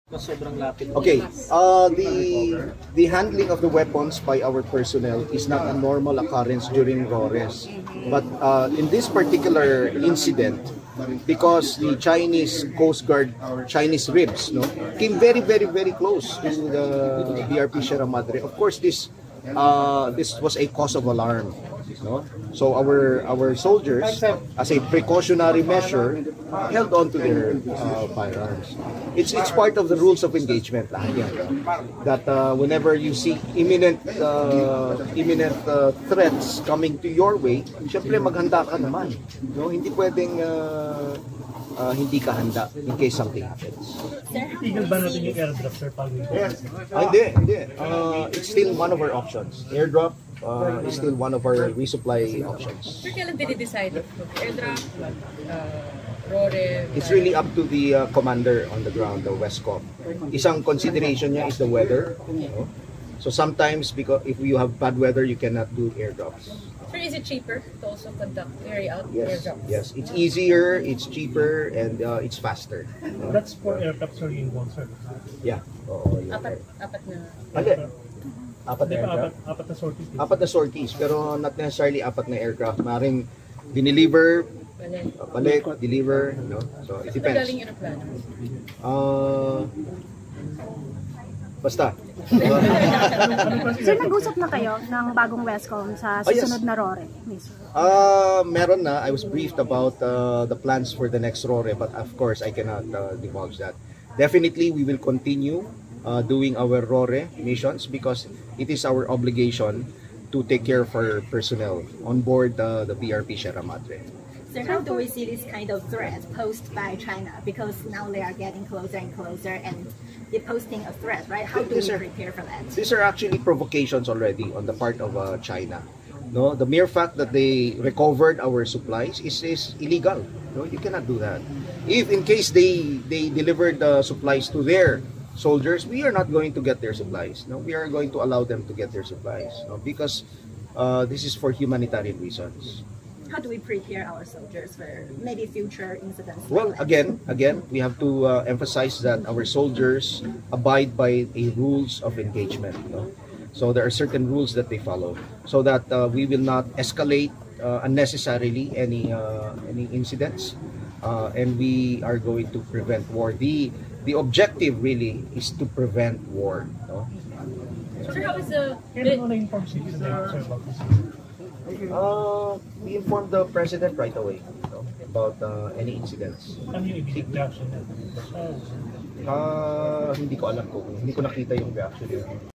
Sobrang lapit. Okay, the handling of the weapons by our personnel is not a normal occurrence during RORES. But in this particular incident, because the Chinese Coast Guard, Chinese ribs, came very close to the BRP Sierra Madre. Of course, this was a cause of alarm. So our soldiers, as a precautionary measure, held on to their firearms. It's part of the rules of engagement that whenever you see imminent threats coming to your way, syempre maghanda ka naman. Hindi pwedeng hindi ka handa in case something happens. Tigil ba natin yung airdrop, sir? Hindi. It's still one of our options. Airdrop is still one of our resupply options. Sir, kailan decide if airdrop, RORE? It's really up to the commander on the ground, the Westcom. Isang consideration niya is the weather. So sometimes, because if you have bad weather, you cannot do airdrops. Sir, is it cheaper to also carry out airdrops? Yes, it's easier, it's cheaper, and it's faster. That's for aircraft, sir, yung one, sir. Yeah. Apat na. Apat na aircraft? Apat na sorties. Apat na sorties, pero not necessarily apat na aircraft. Maring dineliver, balik, deliver, So it depends. Galing aeroplano? Basta. Sir, nag-usap na kayo ng bagong Westcom sa susunod na RORE? Meron na. I was briefed about the plans for the next RORE, but of course I cannot divulge that. Definitely we will continue doing our RORE missions because it is our obligation to take care of our personnel on board the BRP Sierra Madre. So how do we see this kind of threat posed by China? Because now they are getting closer and closer and they're posting a threat, right? How do we prepare for that? These are actually provocations already on the part of China. The mere fact that they recovered our supplies is illegal. You cannot do that. If in case they delivered the supplies to their soldiers, we are not going to get their supplies. We are going to allow them to get their supplies because this is for humanitarian reasons. How do we prepare our soldiers for maybe future incidents? Well, again, we have to emphasize that our soldiers abide by the rules of engagement. So there are certain rules that they follow, so that we will not escalate unnecessarily any incidents, and we are going to prevent war. The objective really is to prevent war. Sir, how is the... inform citizens, sir, about this? We informed the president right away about any incidents. Ano yung immediate reaction? Hindi ko alam hindi ko nakita yung reaction.